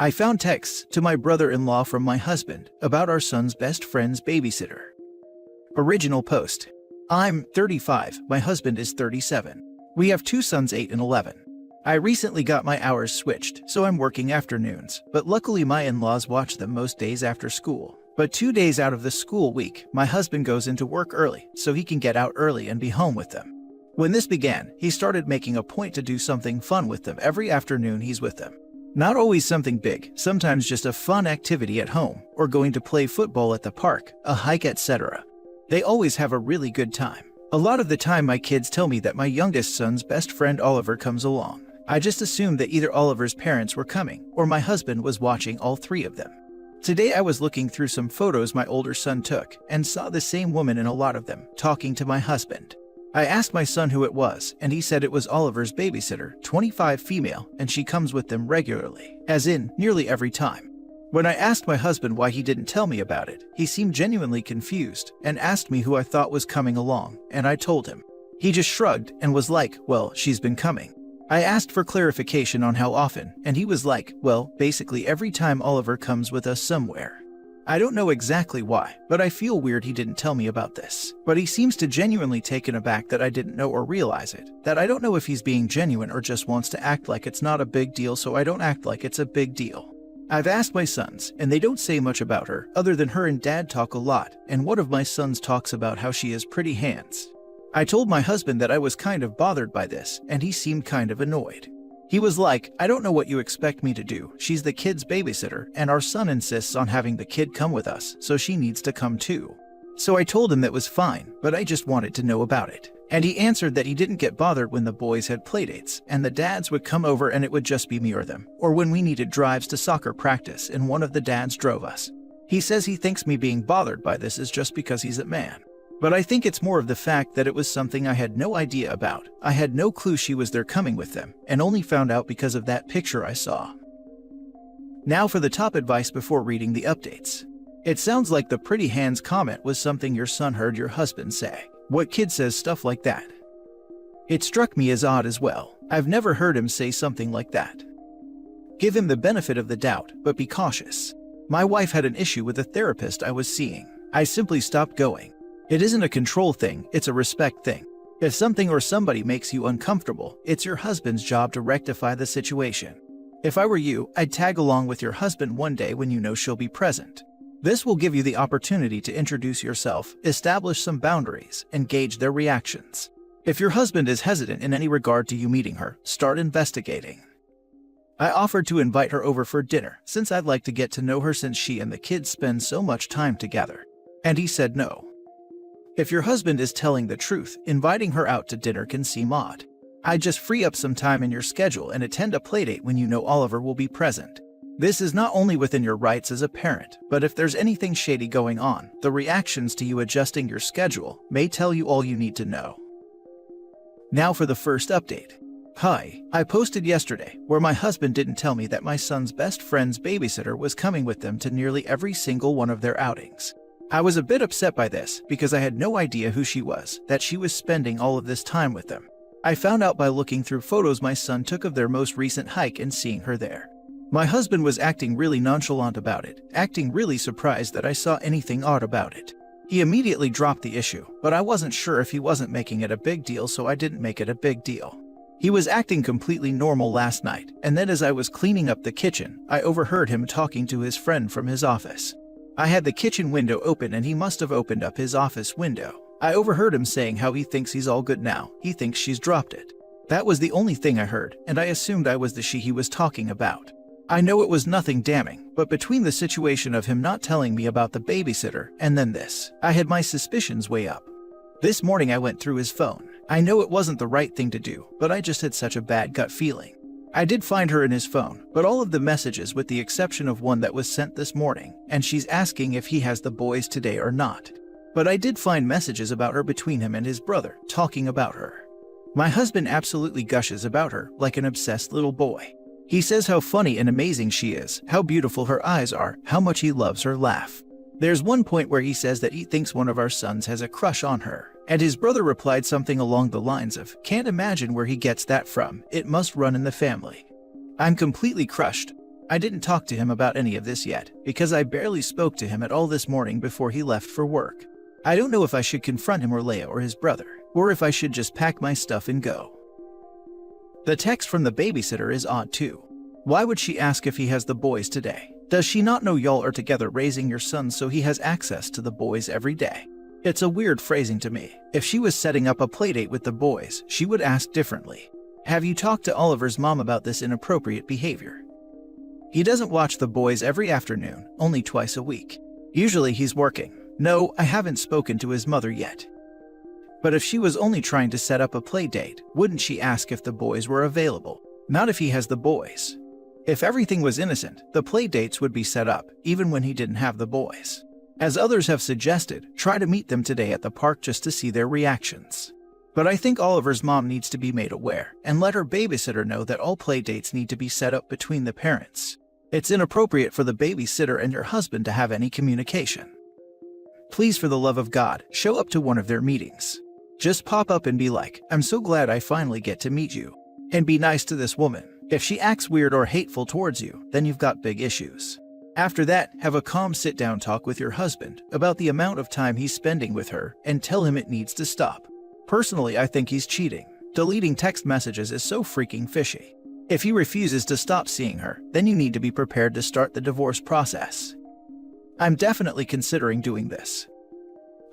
I found texts to my brother-in-law from my husband about our son's best friend's babysitter. Original post. I'm 35, my husband is 37. We have two sons 8 and 11. I recently got my hours switched, so I'm working afternoons, but luckily my in-laws watch them most days after school. But 2 days out of the school week, my husband goes into work early, so he can get out early and be home with them. When this began, he started making a point to do something fun with them every afternoon he's with them. Not always something big, sometimes just a fun activity at home, or going to play football at the park, a hike, etc. They always have a really good time. A lot of the time my kids tell me that my youngest son's best friend Oliver comes along. I just assumed that either Oliver's parents were coming, or my husband was watching all three of them. Today I was looking through some photos my older son took, and saw the same woman in a lot of them, talking to my husband. I asked my son who it was, and he said it was Oliver's babysitter, 25 female, and she comes with them regularly, as in, nearly every time. When I asked my husband why he didn't tell me about it, he seemed genuinely confused, and asked me who I thought was coming along, and I told him. He just shrugged, and was like, well, she's been coming. I asked for clarification on how often, and he was like, well, basically every time Oliver comes with us somewhere. I don't know exactly why, but I feel weird he didn't tell me about this. But he seems to genuinely taken aback that I didn't know or realize it. That I don't know if he's being genuine or just wants to act like it's not a big deal, so I don't act like it's a big deal. I've asked my sons, and they don't say much about her, other than her and dad talk a lot, and one of my sons talks about how she has pretty hands. I told my husband that I was kind of bothered by this, and he seemed kind of annoyed. He was like, I don't know what you expect me to do. She's the kid's babysitter, and our son insists on having the kid come with us, so she needs to come too. So I told him that was fine, but I just wanted to know about it. And he answered that he didn't get bothered when the boys had playdates, and the dads would come over and it would just be me or them, or when we needed drives to soccer practice and one of the dads drove us. He says he thinks me being bothered by this is just because he's a man. But I think it's more of the fact that it was something I had no idea about. I had no clue she was there coming with them, and only found out because of that picture I saw. Now for the top advice before reading the updates. It sounds like the pretty hands comment was something your son heard your husband say. What kid says stuff like that? It struck me as odd as well. I've never heard him say something like that. Give him the benefit of the doubt, but be cautious. My wife had an issue with a therapist I was seeing. I simply stopped going. It isn't a control thing, it's a respect thing. If something or somebody makes you uncomfortable, it's your husband's job to rectify the situation. If I were you, I'd tag along with your husband one day when you know she'll be present. This will give you the opportunity to introduce yourself, establish some boundaries, and gauge their reactions. If your husband is hesitant in any regard to you meeting her, start investigating. I offered to invite her over for dinner, since I'd like to get to know her since she and the kids spend so much time together. And he said no. If your husband is telling the truth, inviting her out to dinner can seem odd. I'd just free up some time in your schedule and attend a playdate when you know Oliver will be present. This is not only within your rights as a parent, but if there's anything shady going on, the reactions to you adjusting your schedule may tell you all you need to know. Now for the first update. Hi, I posted yesterday where my husband didn't tell me that my son's best friend's babysitter was coming with them to nearly every single one of their outings. I was a bit upset by this because I had no idea who she was, that she was spending all of this time with them. I found out by looking through photos my son took of their most recent hike and seeing her there. My husband was acting really nonchalant about it, acting really surprised that I saw anything odd about it. He immediately dropped the issue, but I wasn't sure if he wasn't making it a big deal, so I didn't make it a big deal. He was acting completely normal last night, and then as I was cleaning up the kitchen, I overheard him talking to his friend from his office. I had the kitchen window open and he must have opened up his office window. I overheard him saying how he thinks he's all good now, he thinks she's dropped it. That was the only thing I heard, and I assumed I was the she he was talking about. I know it was nothing damning, but between the situation of him not telling me about the babysitter and then this, I had my suspicions way up. This morning I went through his phone. I know it wasn't the right thing to do, but I just had such a bad gut feeling. I did find her in his phone, but all of the messages with the exception of one that was sent this morning, and she's asking if he has the boys today or not. But I did find messages about her between him and his brother, talking about her. My husband absolutely gushes about her, like an obsessed little boy. He says how funny and amazing she is, how beautiful her eyes are, how much he loves her laugh. There's one point where he says that he thinks one of our sons has a crush on her, and his brother replied something along the lines of, "Can't imagine where he gets that from, it must run in the family." I'm completely crushed. I didn't talk to him about any of this yet, because I barely spoke to him at all this morning before he left for work. I don't know if I should confront him or Leia or his brother, or if I should just pack my stuff and go. The text from the babysitter is odd too. Why would she ask if he has the boys today? Does she not know y'all are together raising your son so he has access to the boys every day? It's a weird phrasing to me. If she was setting up a playdate with the boys, she would ask differently. Have you talked to Oliver's mom about this inappropriate behavior? He doesn't watch the boys every afternoon, only twice a week. Usually he's working. No, I haven't spoken to his mother yet. But if she was only trying to set up a play date, wouldn't she ask if the boys were available? Not if he has the boys. If everything was innocent, the play dates would be set up, even when he didn't have the boys. As others have suggested, try to meet them today at the park just to see their reactions. But I think Oliver's mom needs to be made aware, and let her babysitter know that all play dates need to be set up between the parents. It's inappropriate for the babysitter and your husband to have any communication. Please, for the love of God, show up to one of their meetings. Just pop up and be like, I'm so glad I finally get to meet you. And be nice to this woman. If she acts weird or hateful towards you, then you've got big issues. After that, have a calm sit-down talk with your husband about the amount of time he's spending with her and tell him it needs to stop. Personally, I think he's cheating. Deleting text messages is so freaking fishy. If he refuses to stop seeing her, then you need to be prepared to start the divorce process. I'm definitely considering doing this.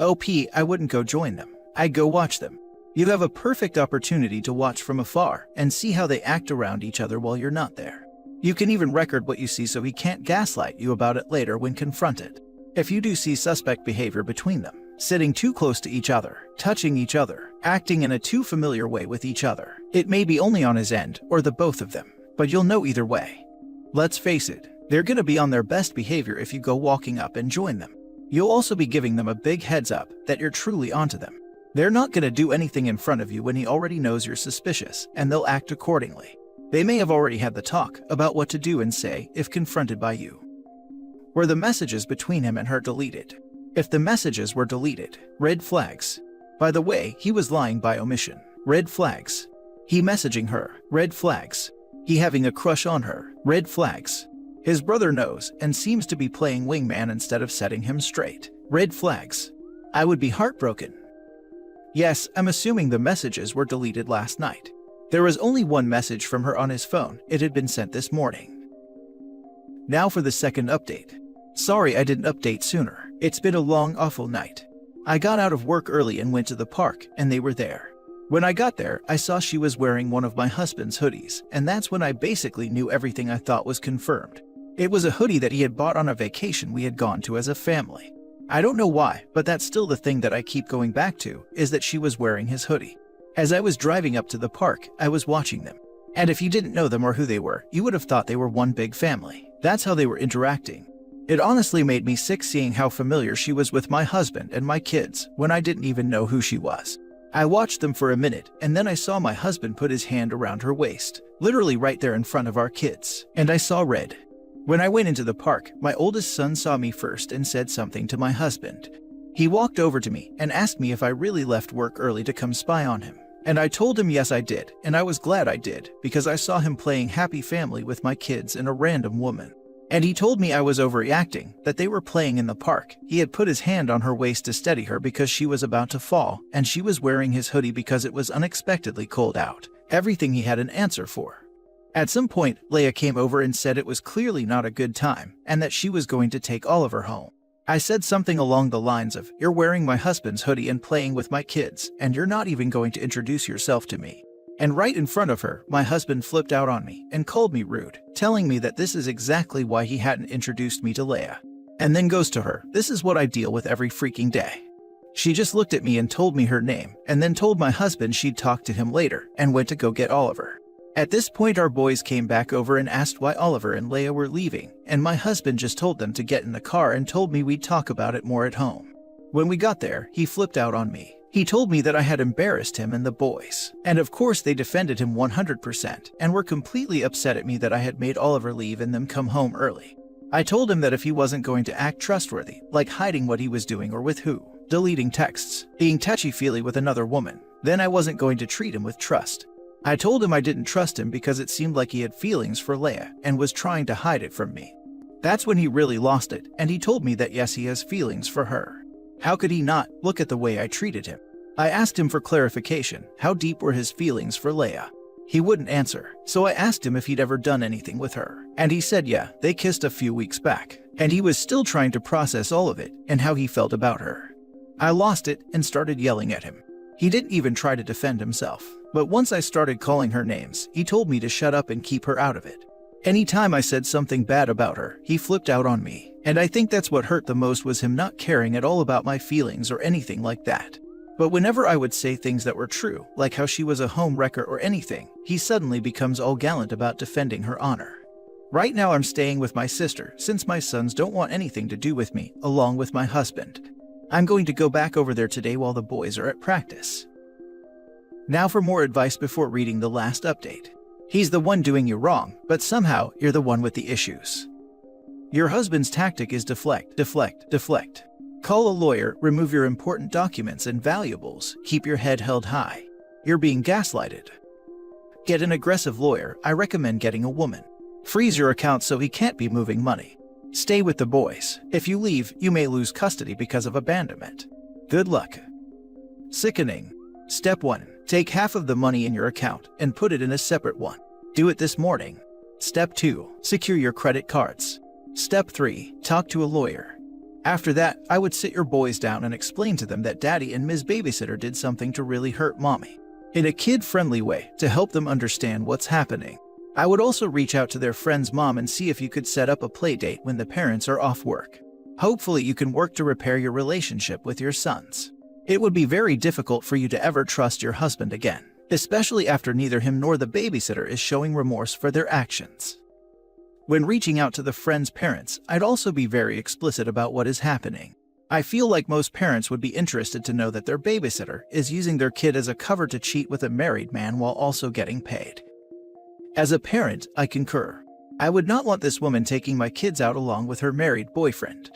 OP, I wouldn't go join them. I'd go watch them. You have a perfect opportunity to watch from afar and see how they act around each other while you're not there. You can even record what you see so he can't gaslight you about it later when confronted. If you do see suspect behavior between them, sitting too close to each other, touching each other, acting in a too familiar way with each other, it may be only on his end or the both of them, but you'll know either way. Let's face it, they're gonna be on their best behavior if you go walking up and join them. You'll also be giving them a big heads up that you're truly onto them. They're not gonna do anything in front of you when he already knows you're suspicious, and they'll act accordingly. They may have already had the talk about what to do and say if confronted by you. Were the messages between him and her deleted? If the messages were deleted, red flags. By the way, he was lying by omission. Red flags. He messaging her, red flags. He having a crush on her, red flags. His brother knows and seems to be playing wingman instead of setting him straight, red flags. I would be heartbroken. Yes, I'm assuming the messages were deleted last night. There was only one message from her on his phone. It had been sent this morning. Now for the second update. Sorry I didn't update sooner. It's been a long, awful night. I got out of work early and went to the park, and they were there. When I got there, I saw she was wearing one of my husband's hoodies, and that's when I basically knew everything I thought was confirmed. It was a hoodie that he had bought on a vacation we had gone to as a family. I don't know why, but that's still the thing that I keep going back to, is that she was wearing his hoodie. As I was driving up to the park, I was watching them. And if you didn't know them or who they were, you would have thought they were one big family. That's how they were interacting. It honestly made me sick seeing how familiar she was with my husband and my kids when I didn't even know who she was. I watched them for a minute, and then I saw my husband put his hand around her waist, literally right there in front of our kids, and I saw red. When I went into the park, my oldest son saw me first and said something to my husband. He walked over to me and asked me if I really left work early to come spy on him. And I told him yes I did, and I was glad I did, because I saw him playing happy family with my kids and a random woman. And he told me I was overreacting, that they were playing in the park. He had put his hand on her waist to steady her because she was about to fall, and she was wearing his hoodie because it was unexpectedly cold out. Everything he had an answer for. At some point, Leia came over and said it was clearly not a good time, and that she was going to take Oliver home. I said something along the lines of, "You're wearing my husband's hoodie and playing with my kids, and you're not even going to introduce yourself to me." And right in front of her, my husband flipped out on me and called me rude, telling me that this is exactly why he hadn't introduced me to Leia. And then goes to her, "This is what I deal with every freaking day." She just looked at me and told me her name, and then told my husband she'd talk to him later, and went to go get Oliver. At this point, our boys came back over and asked why Oliver and Leia were leaving, and my husband just told them to get in the car and told me we'd talk about it more at home. When we got there, he flipped out on me. He told me that I had embarrassed him and the boys, and of course they defended him 100% and were completely upset at me that I had made Oliver leave and them come home early. I told him that if he wasn't going to act trustworthy, like hiding what he was doing or with who, deleting texts, being touchy-feely with another woman, then I wasn't going to treat him with trust. I told him I didn't trust him because it seemed like he had feelings for Leia and was trying to hide it from me. That's when he really lost it, and he told me that yes, he has feelings for her. How could he not? Look at the way I treated him. I asked him for clarification. How deep were his feelings for Leia? He wouldn't answer, so I asked him if he'd ever done anything with her. And he said yeah, they kissed a few weeks back. And he was still trying to process all of it and how he felt about her. I lost it and started yelling at him. He didn't even try to defend himself. But once I started calling her names, he told me to shut up and keep her out of it. Anytime I said something bad about her, he flipped out on me. And I think that's what hurt the most, was him not caring at all about my feelings or anything like that. But whenever I would say things that were true, like how she was a home wrecker or anything, he suddenly becomes all gallant about defending her honor. Right now I'm staying with my sister since my sons don't want anything to do with me, along with my husband. I'm going to go back over there today while the boys are at practice. Now for more advice before reading the last update. He's the one doing you wrong, but somehow you're the one with the issues. Your husband's tactic is deflect, deflect, deflect. Call a lawyer, remove your important documents and valuables, keep your head held high. You're being gaslighted. Get an aggressive lawyer. I recommend getting a woman. Freeze your account so he can't be moving money. Stay with the boys. If you leave, you may lose custody because of abandonment. Good luck. Sickening. Step 1. Take half of the money in your account and put it in a separate one. Do it this morning. Step 2. Secure your credit cards. Step 3. Talk to a lawyer. After that, I would sit your boys down and explain to them that Daddy and Ms. Babysitter did something to really hurt Mommy, in a kid-friendly way to help them understand what's happening. I would also reach out to their friend's mom and see if you could set up a play date when the parents are off work. Hopefully you can work to repair your relationship with your sons. It would be very difficult for you to ever trust your husband again, especially after neither him nor the babysitter is showing remorse for their actions. When reaching out to the friend's parents, I'd also be very explicit about what is happening. I feel like most parents would be interested to know that their babysitter is using their kid as a cover to cheat with a married man while also getting paid. As a parent, I concur. I would not want this woman taking my kids out along with her married boyfriend.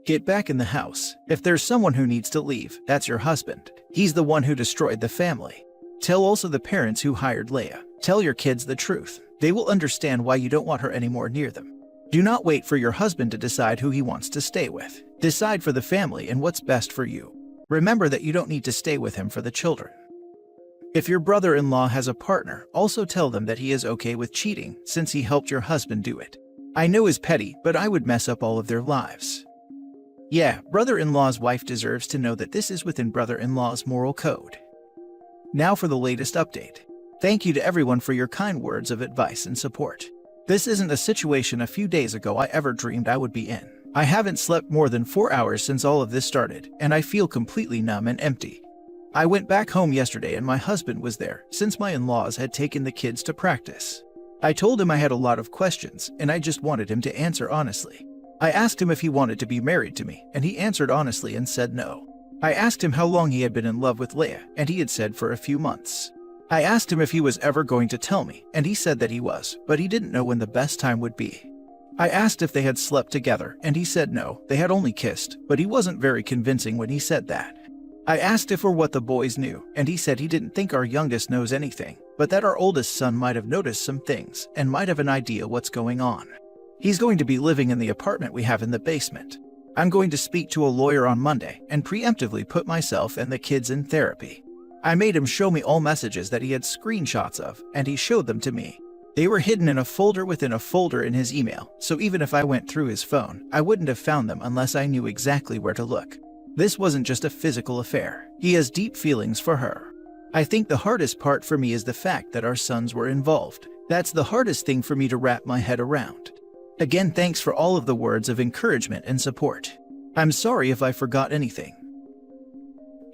Get back in the house. If there's someone who needs to leave, that's your husband. He's the one who destroyed the family. Tell also the parents who hired Leia. Tell your kids the truth. They will understand why you don't want her anymore near them. Do not wait for your husband to decide who he wants to stay with. Decide for the family and what's best for you. Remember that you don't need to stay with him for the children. If your brother-in-law has a partner, also tell them that he is okay with cheating since he helped your husband do it. I know it's petty, but I would mess up all of their lives. Yeah, brother-in-law's wife deserves to know that this is within brother-in-law's moral code. Now for the latest update. Thank you to everyone for your kind words of advice and support. This isn't a situation a few days ago I ever dreamed I would be in. I haven't slept more than 4 hours since all of this started, and I feel completely numb and empty. I went back home yesterday and my husband was there since my in-laws had taken the kids to practice. I told him I had a lot of questions and I just wanted him to answer honestly. I asked him if he wanted to be married to me and he answered honestly and said no. I asked him how long he had been in love with Leia and he had said for a few months. I asked him if he was ever going to tell me and he said that he was, but he didn't know when the best time would be. I asked if they had slept together and he said no, they had only kissed, but he wasn't very convincing when he said that. I asked if or what the boys knew, and he said he didn't think our youngest knows anything, but that our oldest son might have noticed some things and might have an idea what's going on. He's going to be living in the apartment we have in the basement. I'm going to speak to a lawyer on Monday and preemptively put myself and the kids in therapy. I made him show me all messages that he had screenshots of, and he showed them to me. They were hidden in a folder within a folder in his email, so even if I went through his phone, I wouldn't have found them unless I knew exactly where to look. This wasn't just a physical affair. He has deep feelings for her. I think the hardest part for me is the fact that our sons were involved. That's the hardest thing for me to wrap my head around. Again, thanks for all of the words of encouragement and support. I'm sorry if I forgot anything.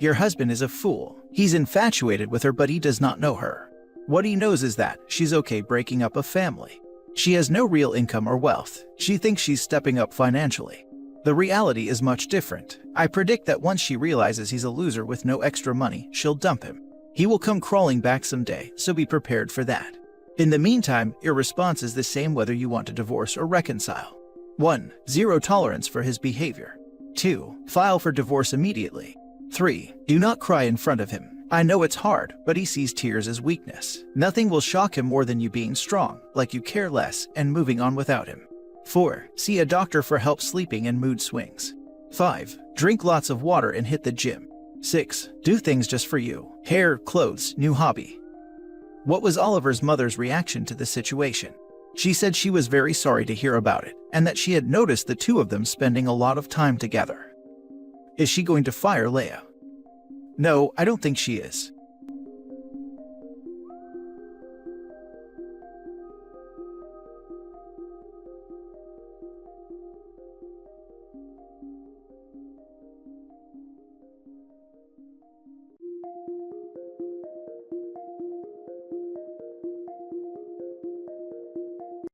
Your husband is a fool. He's infatuated with her, but he does not know her. What he knows is that she's okay breaking up a family. She has no real income or wealth. She thinks she's stepping up financially. The reality is much different. I predict that once she realizes he's a loser with no extra money, she'll dump him. He will come crawling back someday, so be prepared for that. In the meantime, your response is the same whether you want to divorce or reconcile. 1. Zero tolerance for his behavior. 2. File for divorce immediately. 3. Do not cry in front of him. I know it's hard, but he sees tears as weakness. Nothing will shock him more than you being strong, like you care less, and moving on without him. 4. See a doctor for help sleeping and mood swings. 5. Drink lots of water and hit the gym. 6. Do things just for you. Hair, clothes, new hobby. What was Oliver's mother's reaction to the situation? She said she was very sorry to hear about it, and that she had noticed the two of them spending a lot of time together. Is she going to fire Leia? No, I don't think she is.